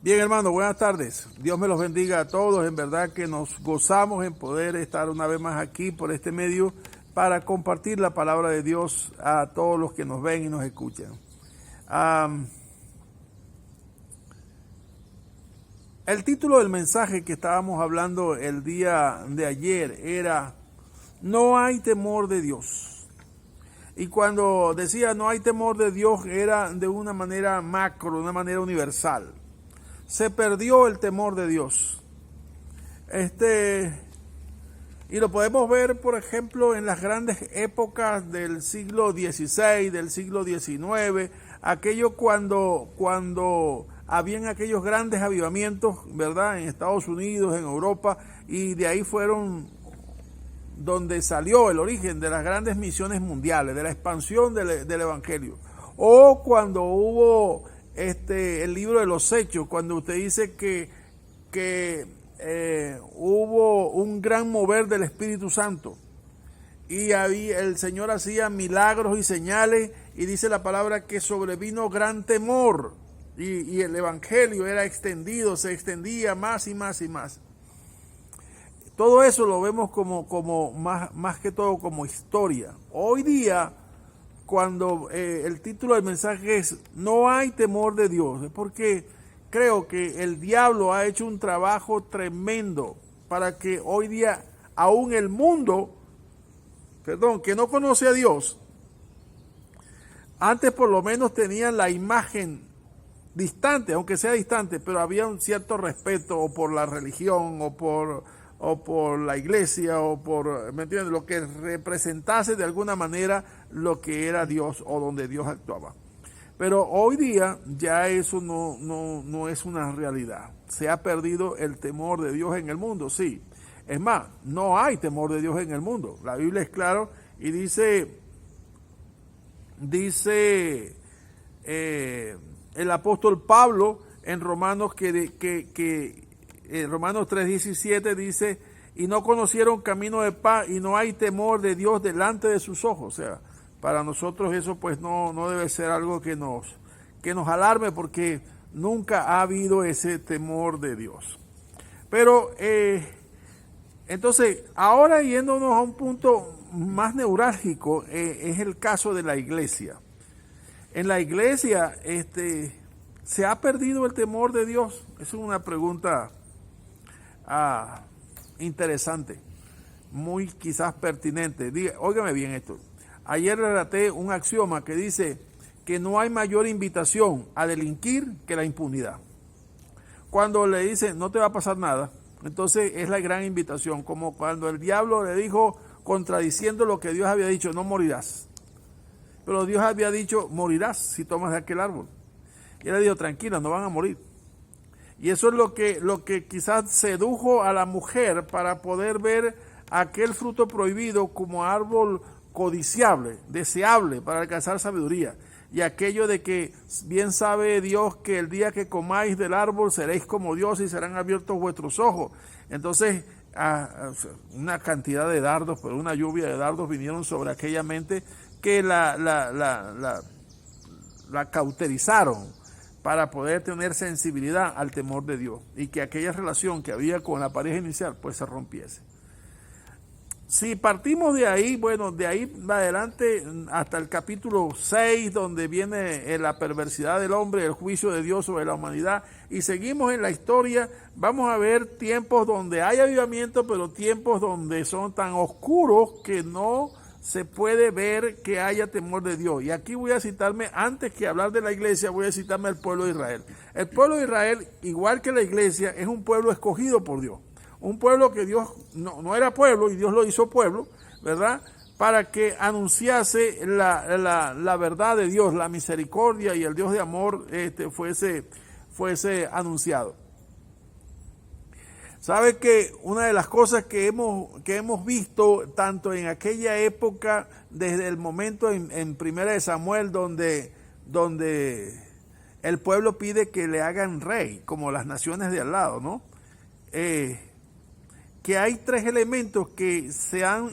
Bien, hermano, buenas tardes. Dios me los bendiga a todos. En verdad que nos gozamos en poder estar una vez más aquí por este medio para compartir la palabra de Dios a todos los que nos ven y nos escuchan. El título del mensaje que estábamos hablando el día de ayer era "No hay temor de Dios". Y cuando decía "no hay temor de Dios" era de una manera macro, de una manera universal. Se perdió el temor de Dios. Y lo podemos ver, por ejemplo, en las grandes épocas del siglo XVI, del siglo XIX, aquello cuando habían aquellos grandes avivamientos, ¿verdad?, en Estados Unidos, en Europa, y de ahí fueron donde salió el origen de las grandes misiones mundiales, de la expansión del Evangelio. O cuando hubo el libro de los Hechos, cuando usted dice que hubo un gran mover del Espíritu Santo y el Señor hacía milagros y señales, y dice la palabra que sobrevino gran temor y el Evangelio era extendido, se extendía más y más y más. Todo eso lo vemos como más que todo como historia. Hoy día, cuando el título del mensaje es "No hay temor de Dios", es porque creo que el diablo ha hecho un trabajo tremendo para que hoy día aún el mundo, que no conoce a Dios, antes por lo menos tenían la imagen distante, aunque sea distante, pero había un cierto respeto o por la religión o por la iglesia o por, ¿me entiendes?, lo que representase de alguna manera lo que era Dios o donde Dios actuaba. Pero hoy día ya eso no es una realidad. Se ha perdido el temor de Dios en el mundo, sí. Es más, no hay temor de Dios en el mundo. La Biblia es claro y dice el apóstol Pablo en Romanos Romanos 3:17 dice: "Y no conocieron camino de paz, y no hay temor de Dios delante de sus ojos". O sea, para nosotros eso pues no debe ser algo que nos alarme, porque nunca ha habido ese temor de Dios. Pero entonces, ahora yéndonos a un punto más neurálgico, es el caso de la iglesia. En la iglesia ¿se ha perdido el temor de Dios? Es una pregunta interesante, muy quizás pertinente. Óigame bien esto. Ayer relaté un axioma que dice que no hay mayor invitación a delinquir que la impunidad. Cuando le dicen no te va a pasar nada, entonces es la gran invitación, como cuando el diablo le dijo, contradiciendo lo que Dios había dicho: no morirás. Pero Dios había dicho: morirás si tomas de aquel árbol. Y él le dijo: tranquila, no van a morir. Y eso es lo que quizás sedujo a la mujer para poder ver aquel fruto prohibido como árbol codiciable, deseable para alcanzar sabiduría. Y aquello de que bien sabe Dios que el día que comáis del árbol seréis como Dios y serán abiertos vuestros ojos. Entonces, una cantidad de dardos, pero una lluvia de dardos vinieron sobre aquella mente que la cauterizaron para poder tener sensibilidad al temor de Dios y que aquella relación que había con la pareja inicial pues se rompiese. Si partimos de ahí, bueno, de ahí adelante hasta el capítulo 6, donde viene la perversidad del hombre, el juicio de Dios sobre la humanidad, y seguimos en la historia, vamos a ver tiempos donde hay avivamiento, pero tiempos donde son tan oscuros que no se puede ver que haya temor de Dios. Y aquí voy a citarme, antes que hablar de la iglesia, voy a citarme al pueblo de Israel. El pueblo de Israel, igual que la iglesia, es un pueblo escogido por Dios. Un pueblo que Dios no era pueblo y Dios lo hizo pueblo, ¿verdad?, para que anunciase la verdad de Dios, la misericordia y el Dios de amor fuese anunciado. Sabe que una de las cosas que hemos visto tanto en aquella época, desde el momento en Primera de Samuel, donde el pueblo pide que le hagan rey, como las naciones de al lado, ¿no? Que hay tres elementos que se han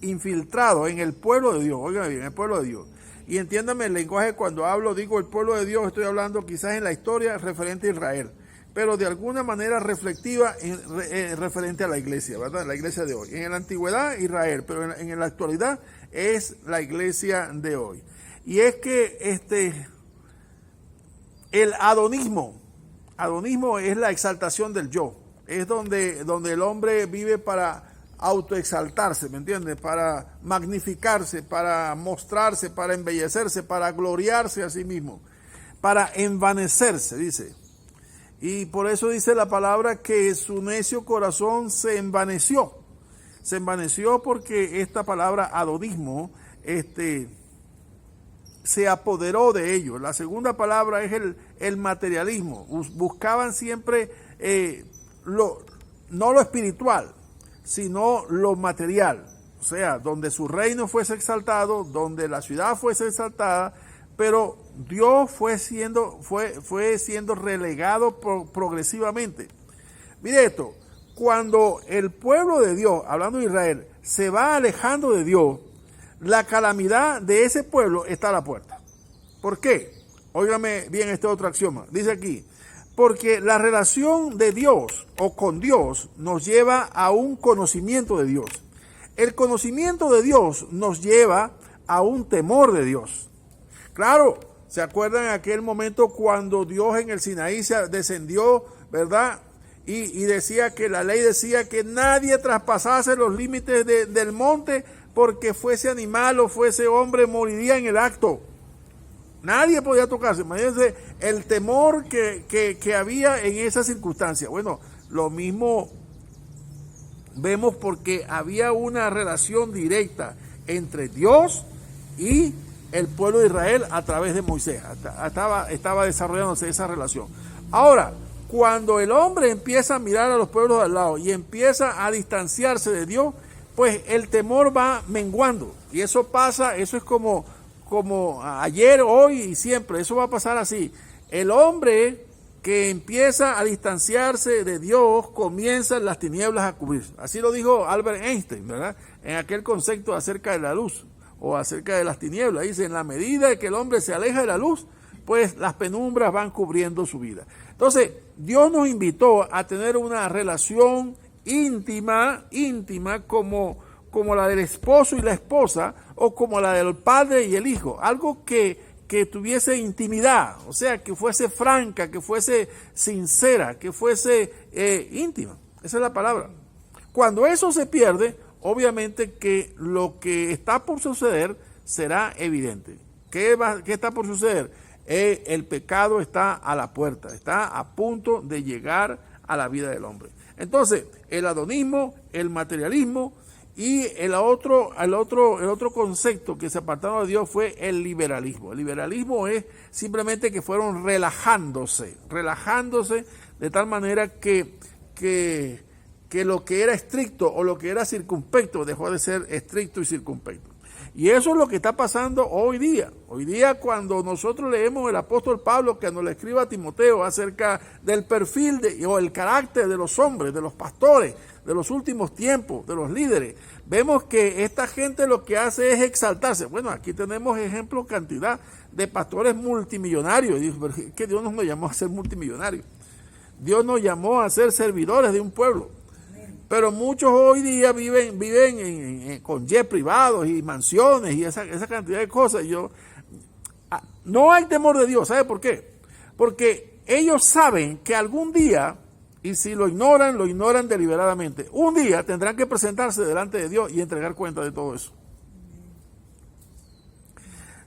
infiltrado en el pueblo de Dios, oigan bien, el pueblo de Dios, y entiéndame el lenguaje cuando hablo, digo el pueblo de Dios, estoy hablando quizás en la historia referente a Israel, pero de alguna manera reflectiva referente a la iglesia, ¿verdad? La iglesia de hoy. En la antigüedad, Israel, pero en la actualidad es la iglesia de hoy. Y es que el adonismo es la exaltación del yo, es donde el hombre vive para autoexaltarse, ¿me entiendes? Para magnificarse, para mostrarse, para embellecerse, para gloriarse a sí mismo, para envanecerse, dice. Y por eso dice la palabra que su necio corazón se envaneció. Se envaneció porque esta palabra adonismo, se apoderó de ellos. La segunda palabra es el materialismo. Buscaban siempre no lo espiritual, sino lo material. O sea, donde su reino fuese exaltado, donde la ciudad fuese exaltada, pero Dios fue siendo relegado progresivamente. Mire esto, cuando el pueblo de Dios, hablando de Israel, se va alejando de Dios, la calamidad de ese pueblo está a la puerta. ¿Por qué? Óigame bien este otro axioma. Dice aquí, porque la relación de Dios o con Dios nos lleva a un conocimiento de Dios. El conocimiento de Dios nos lleva a un temor de Dios. Claro, ¿se acuerdan en aquel momento cuando Dios en el Sinaí se descendió, verdad? Y decía que la ley decía que nadie traspasase los límites del monte, porque fuese animal o fuese hombre moriría en el acto. Nadie podía tocarse. Imagínense el temor que había en esa circunstancia. Bueno, lo mismo vemos porque había una relación directa entre Dios y el pueblo de Israel a través de Moisés. Estaba desarrollándose esa relación. Ahora, cuando el hombre empieza a mirar a los pueblos de al lado y empieza a distanciarse de Dios, pues el temor va menguando. Y eso pasa, eso es como ayer, hoy y siempre. Eso va a pasar así. El hombre que empieza a distanciarse de Dios, comienzan las tinieblas a cubrirse. Así lo dijo Albert Einstein, ¿verdad? En aquel concepto acerca de la luz o acerca de las tinieblas. Dice, en la medida que el hombre se aleja de la luz, pues las penumbras van cubriendo su vida. Entonces, Dios nos invitó a tener una relación íntima como la del esposo y la esposa, o como la del padre y el hijo. Algo que tuviese intimidad, o sea, que fuese franca, que fuese sincera, que fuese íntima. Esa es la palabra. Cuando eso se pierde, obviamente que lo que está por suceder será evidente. ¿Qué está por suceder? El pecado está a la puerta, está a punto de llegar a la vida del hombre. Entonces, el adonismo, el materialismo y el otro concepto que se apartaron de Dios fue el liberalismo. El liberalismo es simplemente que fueron relajándose de tal manera que lo que era estricto o lo que era circunspecto dejó de ser estricto y circunspecto. Y eso es lo que está pasando hoy día. Hoy día, cuando nosotros leemos el apóstol Pablo que nos le escribe a Timoteo acerca del perfil o el carácter de los hombres, de los pastores, de los últimos tiempos, de los líderes, vemos que esta gente lo que hace es exaltarse. Bueno, aquí tenemos ejemplos, cantidad de pastores multimillonarios. Y que Dios no nos llamó a ser multimillonarios. Dios nos llamó a ser servidores de un pueblo. Pero muchos hoy día viven con jet privados y mansiones y esa cantidad de cosas. No hay temor de Dios. ¿Sabe por qué? Porque ellos saben que algún día, y si lo ignoran deliberadamente, un día tendrán que presentarse delante de Dios y entregar cuenta de todo eso.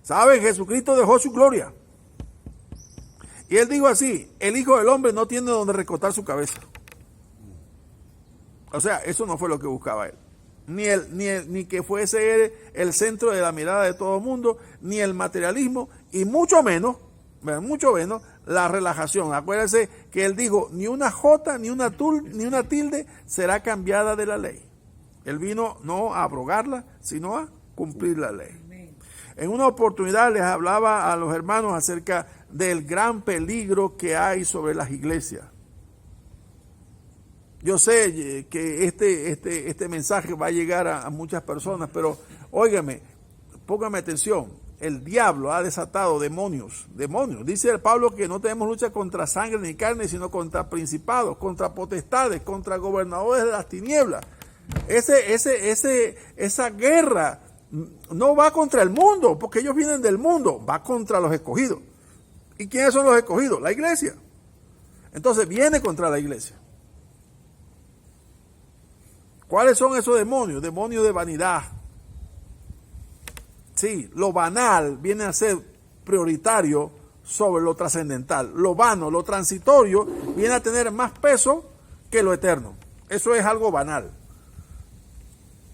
¿Saben? Jesucristo dejó su gloria. Y él dijo así, el Hijo del Hombre no tiene donde recostar su cabeza. O sea, eso no fue lo que buscaba él. Ni que fuese él el centro de la mirada de todo el mundo, ni el materialismo, y mucho menos la relajación. Acuérdense que él dijo, ni una jota, ni una tilde será cambiada de la ley. Él vino no a abrogarla, sino a cumplir la ley. En una oportunidad les hablaba a los hermanos acerca del gran peligro que hay sobre las iglesias. Yo sé que este mensaje va a llegar a muchas personas, pero óigame, póngame atención. el diablo ha desatado demonios. Dice Pablo que no tenemos lucha contra sangre ni carne, sino contra principados, contra potestades, contra gobernadores de las tinieblas. Esa guerra no va contra el mundo, porque ellos vienen del mundo, va contra los escogidos. ¿Y quiénes son los escogidos? La iglesia. Entonces viene contra la iglesia. ¿Cuáles son esos demonios? Demonios de vanidad. Sí, lo banal viene a ser prioritario sobre lo trascendental. Lo vano, lo transitorio, viene a tener más peso que lo eterno. Eso es algo banal.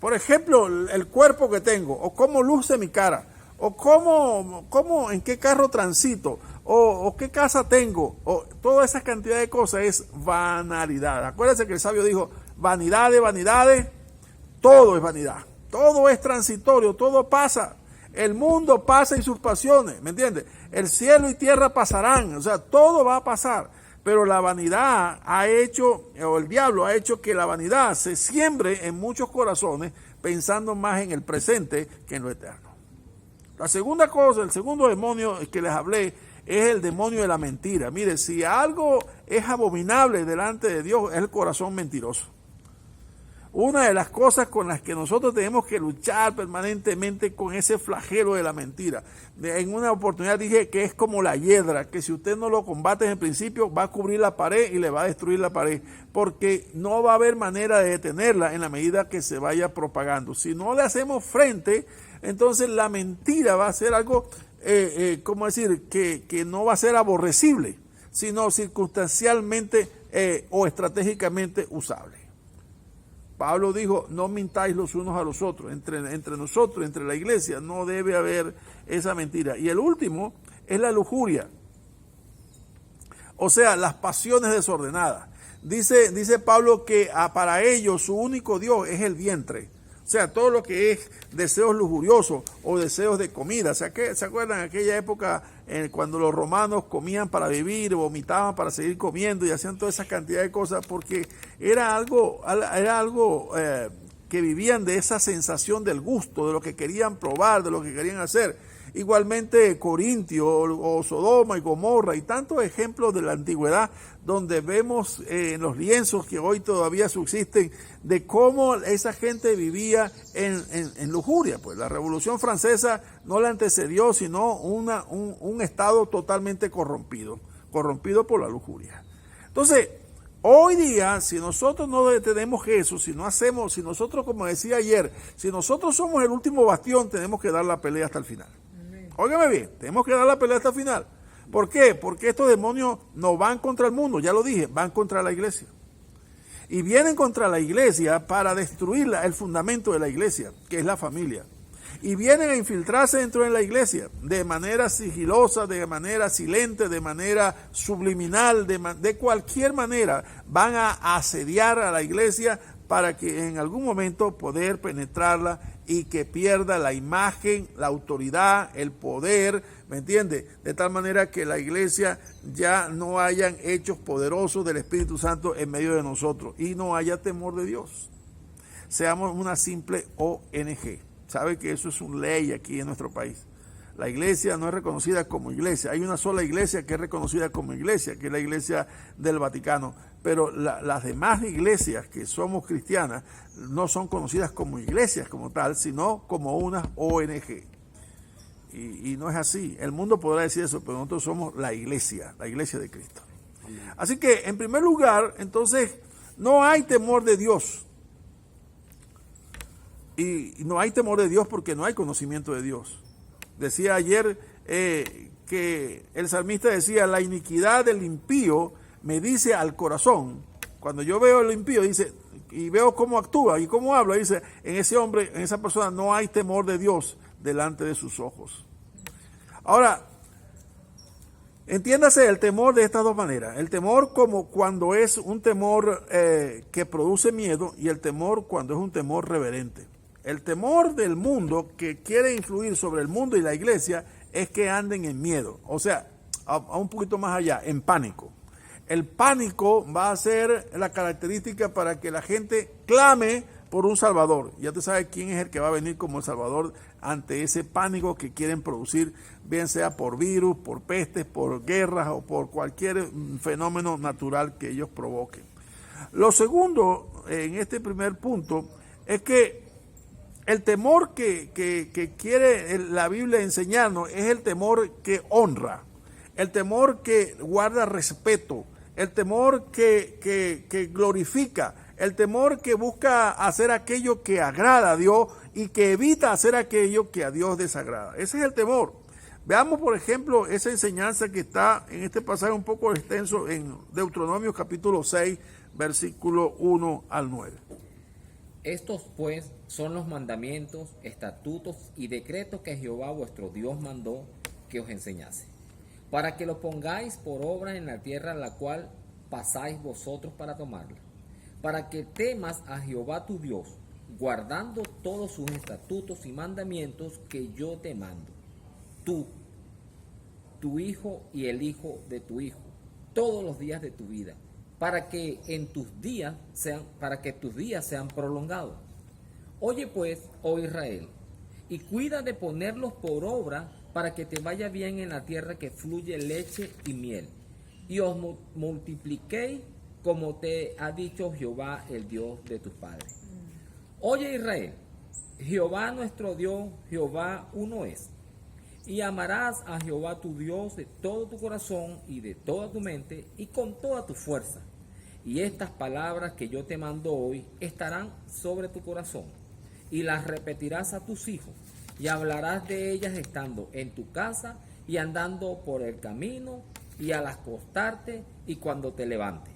Por ejemplo, el cuerpo que tengo, o cómo luce mi cara, o en qué carro transito, o qué casa tengo, o toda esa cantidad de cosas es banalidad. Acuérdense que el sabio dijo, vanidades, vanidades, todo es vanidad. Todo es transitorio, todo pasa. El mundo pasa y sus pasiones, ¿me entiendes? El cielo y tierra pasarán, o sea, todo va a pasar. Pero la vanidad ha hecho, o el diablo ha hecho que la vanidad se siembre en muchos corazones pensando más en el presente que en lo eterno. La segunda cosa, el segundo demonio que les hablé es el demonio de la mentira. Mire, si algo es abominable delante de Dios es el corazón mentiroso. Una de las cosas con las que nosotros tenemos que luchar permanentemente con ese flagelo de la mentira. En una oportunidad dije que es como la hiedra, que si usted no lo combate en el principio va a cubrir la pared y le va a destruir la pared, porque no va a haber manera de detenerla en la medida que se vaya propagando. Si no le hacemos frente, entonces la mentira va a ser algo, ¿cómo decir?, que no va a ser aborrecible, sino circunstancialmente o estratégicamente usable. Pablo dijo, no mintáis los unos a los otros, entre nosotros, entre la iglesia, no debe haber esa mentira. Y el último es la lujuria, o sea, las pasiones desordenadas. Dice Pablo que para ellos su único Dios es el vientre, o sea, todo lo que es deseos lujuriosos o deseos de comida. O sea, ¿se acuerdan en aquella época cuando los romanos comían para vivir, vomitaban para seguir comiendo y hacían toda esa cantidad de cosas? Porque era algo que vivían de esa sensación del gusto, de lo que querían probar, de lo que querían hacer. Igualmente Corintio o Sodoma y Gomorra y tantos ejemplos de la antigüedad donde vemos en los lienzos que hoy todavía subsisten de cómo esa gente vivía en lujuria. Pues la Revolución Francesa no la antecedió sino un estado totalmente corrompido por la lujuria. Entonces, hoy día, si nosotros no detenemos eso, si nosotros, como decía ayer, si nosotros somos el último bastión, tenemos que dar la pelea hasta el final. Óigame bien, tenemos que dar la pelea hasta el final. ¿Por qué? Porque estos demonios no van contra el mundo, ya lo dije, van contra la iglesia. Y vienen contra la iglesia para destruir el fundamento de la iglesia, que es la familia. Y vienen a infiltrarse dentro de la iglesia de manera sigilosa, de manera silente, de manera subliminal, de cualquier manera. Van a asediar a la iglesia para que en algún momento poder penetrarla y que pierda la imagen, la autoridad, el poder, ¿me entiende? De tal manera que la iglesia ya no hayan hechos poderosos del Espíritu Santo en medio de nosotros y no haya temor de Dios. Seamos una simple ONG. Sabe que eso es una ley aquí en nuestro país. La iglesia no es reconocida como iglesia. Hay una sola iglesia que es reconocida como iglesia, que es la iglesia del Vaticano. Pero las demás iglesias que somos cristianas no son conocidas como iglesias como tal, sino como unas ONG. Y no es así. El mundo podrá decir eso, pero nosotros somos la iglesia de Cristo. Así que, en primer lugar, entonces, no hay temor de Dios. Y no hay temor de Dios porque no hay conocimiento de Dios. Decía ayer que el salmista decía, la iniquidad del impío me dice al corazón. Cuando yo veo al impío, dice, y veo cómo actúa y cómo habla, dice, en ese hombre, en esa persona no hay temor de Dios delante de sus ojos. Ahora, entiéndase el temor de estas dos maneras. El temor como cuando es un temor que produce miedo y el temor cuando es un temor reverente. El temor del mundo que quiere influir sobre el mundo y la iglesia es que anden en miedo, o sea, a un poquito más allá, en pánico. El pánico va a ser la característica para que la gente clame por un Salvador. Ya tú sabes quién es el que va a venir como el Salvador ante ese pánico que quieren producir, bien sea por virus, por pestes, por guerras o por cualquier fenómeno natural que ellos provoquen. Lo segundo, en este primer punto, es que el temor que quiere la Biblia enseñarnos es el temor que honra, el temor que guarda respeto, el temor que glorifica, el temor que busca hacer aquello que agrada a Dios y que evita hacer aquello que a Dios desagrada. Ese es el temor. Veamos, por ejemplo, esa enseñanza que está en este pasaje un poco extenso en Deuteronomio capítulo 6, versículo 1 al 9. Estos pues son los mandamientos, estatutos y decretos que Jehová vuestro Dios mandó que os enseñase, para que lo pongáis por obra en la tierra la cual pasáis vosotros para tomarla, para que temas a Jehová tu Dios, guardando todos sus estatutos y mandamientos que yo te mando, tú, tu hijo y el hijo de tu hijo, todos los días de tu vida, para que tus días sean prolongados. Oye pues, oh Israel, y cuida de ponerlos por obra para que te vaya bien en la tierra que fluye leche y miel, y os multipliquéis como te ha dicho Jehová, el Dios de tus padres. Oye Israel, Jehová nuestro Dios, Jehová uno es. Y amarás a Jehová tu Dios de todo tu corazón y de toda tu mente y con toda tu fuerza. Y estas palabras que yo te mando hoy estarán sobre tu corazón, y las repetirás a tus hijos, y hablarás de ellas estando en tu casa y andando por el camino, y al acostarte y cuando te levantes.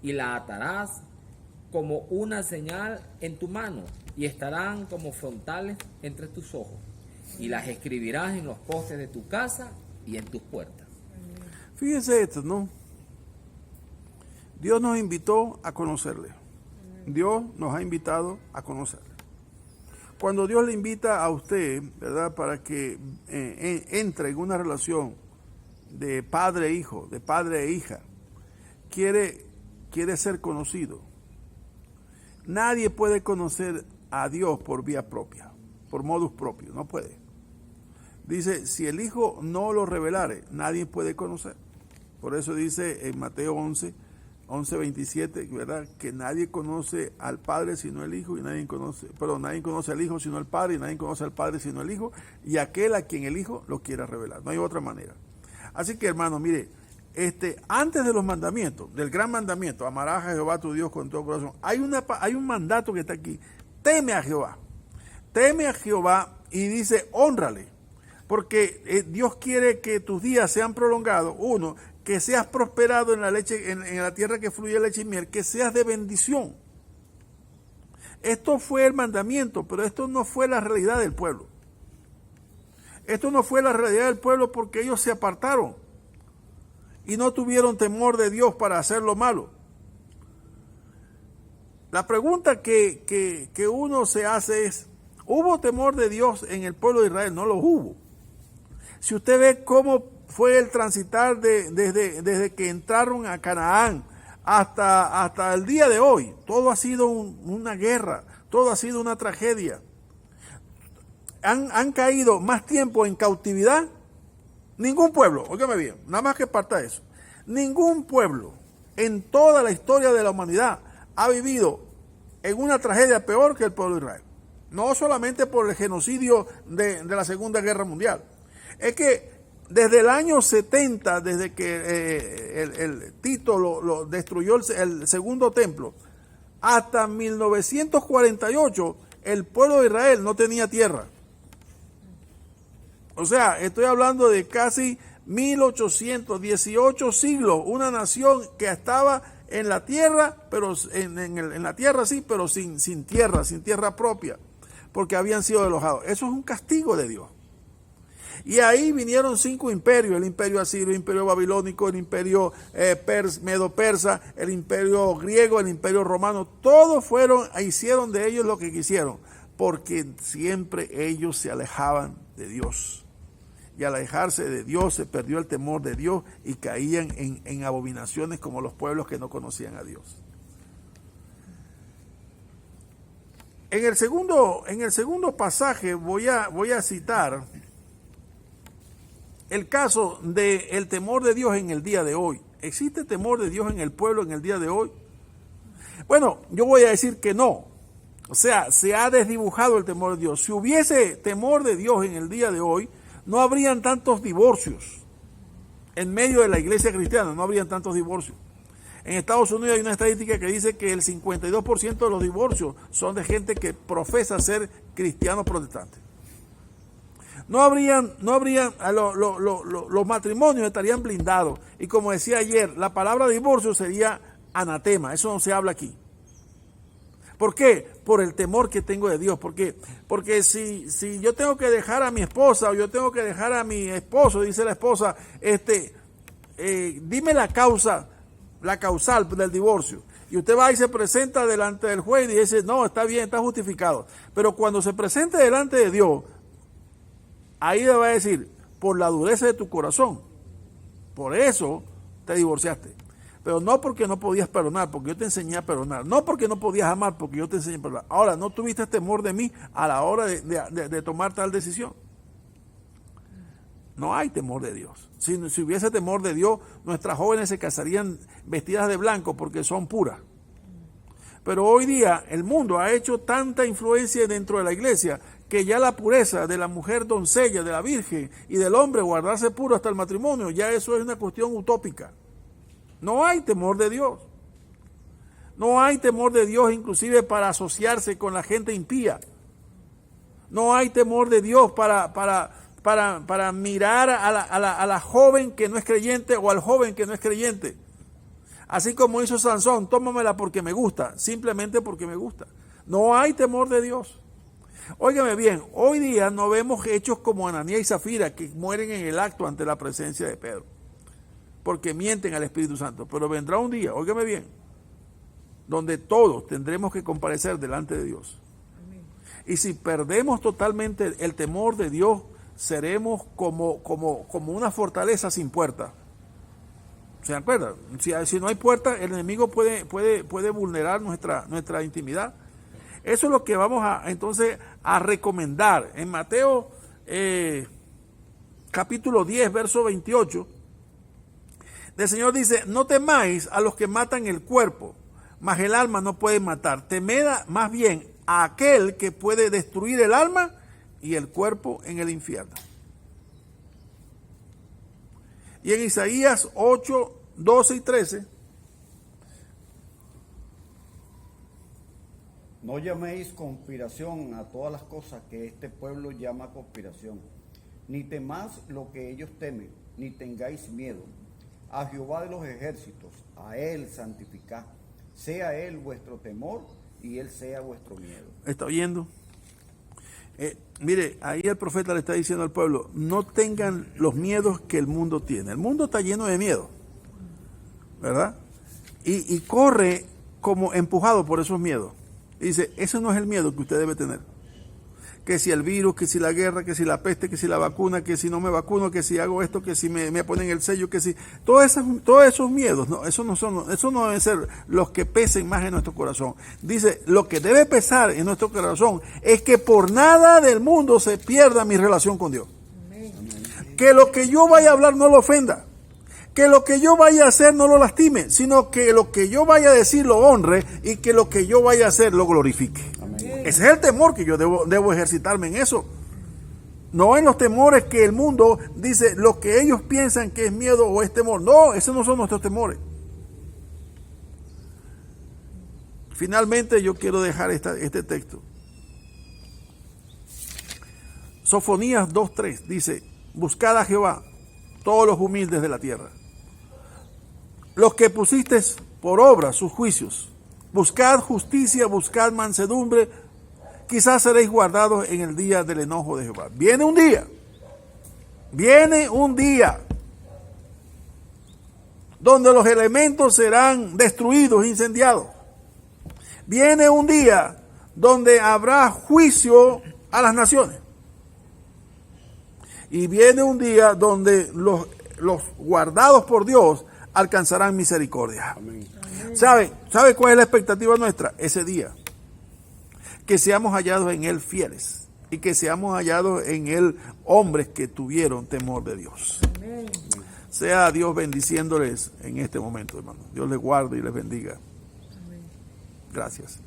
Y la atarás como una señal en tu mano, y estarán como frontales entre tus ojos, y las escribirás en los postes de tu casa y en tus puertas. Fíjense esto, ¿no? Dios nos invitó a conocerle. Dios nos ha invitado a conocerle. Cuando Dios le invita a usted, ¿verdad?, para que entre en una relación de padre e hijo, de padre e hija, quiere ser conocido. Nadie puede conocer a Dios por vía propia, por modus propio, no puede. Dice, si el Hijo no lo revelare, nadie puede conocer. Por eso dice en Mateo 11:27, ¿verdad?, que nadie conoce al Padre sino el Hijo, y nadie conoce al Hijo sino el Padre, y nadie conoce al Padre sino el Hijo, y aquel a quien el Hijo lo quiera revelar. No hay otra manera. Así que, hermano, mire, antes de los mandamientos, del gran mandamiento, amarás a Jehová tu Dios con todo corazón, hay un mandato que está aquí: teme a Jehová y dice, hónrale, porque Dios quiere que tus días sean prolongados. Uno, que seas prosperado en la tierra que fluye leche y miel, que seas de bendición. Esto fue el mandamiento, pero esto no fue la realidad del pueblo. Esto no fue la realidad del pueblo porque ellos se apartaron y no tuvieron temor de Dios para hacer lo malo. La pregunta que uno se hace es, ¿hubo temor de Dios en el pueblo de Israel? No lo hubo. Si usted ve cómo fue el transitar desde que entraron a Canaán hasta el día de hoy, todo ha sido una guerra, todo ha sido una tragedia. Han caído más tiempo en cautividad. Ningún pueblo, óigame bien, nada más que parta de eso, ningún pueblo en toda la historia de la humanidad ha vivido en una tragedia peor que el pueblo de Israel. No solamente por el genocidio de la Segunda Guerra Mundial. Es que desde el año 70, desde que el Tito lo destruyó el segundo templo, hasta 1948, el pueblo de Israel no tenía tierra. O sea, estoy hablando de casi 1818 siglos, una nación que estaba en la tierra, pero en la tierra sí, pero sin tierra propia, porque habían sido desalojados. Eso es un castigo de Dios. Y ahí vinieron 5 imperios: el imperio asirio, el imperio babilónico, el imperio medo-persa, el imperio griego, el imperio romano. Todos hicieron de ellos lo que quisieron, porque siempre ellos se alejaban de Dios. Y al alejarse de Dios se perdió el temor de Dios y caían en abominaciones como los pueblos que no conocían a Dios. En el segundo pasaje voy a citar el caso del temor de Dios en el día de hoy. ¿Existe temor de Dios en el pueblo en el día de hoy? Bueno, yo voy a decir que no. O sea, se ha desdibujado el temor de Dios. Si hubiese temor de Dios en el día de hoy, no habrían tantos divorcios. En medio de la iglesia cristiana no habrían tantos divorcios. En Estados Unidos hay una estadística que dice que el 52% de los divorcios son de gente que profesa ser cristianos protestantes. Los matrimonios estarían blindados. Y como decía ayer, la palabra divorcio sería anatema. Eso no se habla aquí. ¿Por qué? Por el temor que tengo de Dios. ¿Por qué? Porque si yo tengo que dejar a mi esposa o yo tengo que dejar a mi esposo, dice la esposa, dime la causal del divorcio. Y usted va y se presenta delante del juez y dice, no, está bien, está justificado. Pero cuando se presente delante de Dios, ahí le va a decir, por la dureza de tu corazón, por eso te divorciaste. Pero no porque no podías perdonar, porque yo te enseñé a perdonar. No porque no podías amar, porque yo te enseñé a perdonar. Ahora, no tuviste temor de mí a la hora de tomar tal decisión. No hay temor de Dios. Si hubiese temor de Dios, nuestras jóvenes se casarían vestidas de blanco porque son puras. Pero hoy día el mundo ha hecho tanta influencia dentro de la iglesia que ya la pureza de la mujer doncella, de la virgen y del hombre guardarse puro hasta el matrimonio, ya eso es una cuestión utópica. No hay temor de Dios. No hay temor de Dios inclusive para asociarse con la gente impía. No hay temor de Dios para mirar a la joven que no es creyente o al joven que no es creyente. Así como hizo Sansón, tómamela porque me gusta, simplemente porque me gusta. No hay temor de Dios. Óigame bien, hoy día no vemos hechos como Ananías y Zafira que mueren en el acto ante la presencia de Pedro, porque mienten al Espíritu Santo. Pero vendrá un día, óigame bien, donde todos tendremos que comparecer delante de Dios. Amén. Y si perdemos totalmente el temor de Dios, seremos como una fortaleza sin puerta. ¿Se acuerdan? Si no hay puerta, el enemigo puede vulnerar nuestra intimidad. Eso es lo que vamos entonces a recomendar. En Mateo capítulo 10, verso 28, el Señor dice, no temáis a los que matan el cuerpo, mas el alma no puede matar. Temed más bien a aquel que puede destruir el alma y el cuerpo en el infierno. Y en Isaías 8, 12 y 13. No llaméis conspiración a todas las cosas que este pueblo llama conspiración, ni temáis lo que ellos temen, ni tengáis miedo. A Jehová de los ejércitos, a Él santificad, sea Él vuestro temor y Él sea vuestro miedo. ¿Está oyendo? Mire, ahí el profeta le está diciendo al pueblo, no tengan los miedos que el mundo tiene. El mundo está lleno de miedo, ¿verdad? Y corre como empujado por esos miedos. Y dice, ese no es el miedo que usted debe tener. Que si el virus, que si la guerra, que si la peste, que si la vacuna, que si no me vacuno, que si hago esto, que si me ponen el sello, que si... Todos esos miedos, no, eso no deben ser los que pesen más en nuestro corazón. Dice, lo que debe pesar en nuestro corazón es que por nada del mundo se pierda mi relación con Dios. Amén. Que lo que yo vaya a hablar no lo ofenda. Que lo que yo vaya a hacer no lo lastime, sino que lo que yo vaya a decir lo honre y que lo que yo vaya a hacer lo glorifique. Amén. Ese es el temor que yo debo ejercitarme en eso. No en los temores que el mundo dice, lo que ellos piensan que es miedo o es temor. No, esos no son nuestros temores. Finalmente yo quiero dejar este texto. Sofonías 2:3 dice, buscad a Jehová, todos los humildes de la tierra, los que pusiste por obra sus juicios. Buscad justicia, buscad mansedumbre, quizás seréis guardados en el día del enojo de Jehová. Viene un día donde los elementos serán destruidos, incendiados. Viene un día donde habrá juicio a las naciones. Y viene un día donde los guardados por Dios alcanzarán misericordia. Amén. ¿Sabe cuál es la expectativa nuestra? Ese día. que seamos hallados en Él fieles y que seamos hallados en Él hombres que tuvieron temor de Dios. Amén. Sea Dios bendiciéndoles en este momento, hermano. Dios les guarde y les bendiga. Amén. Gracias.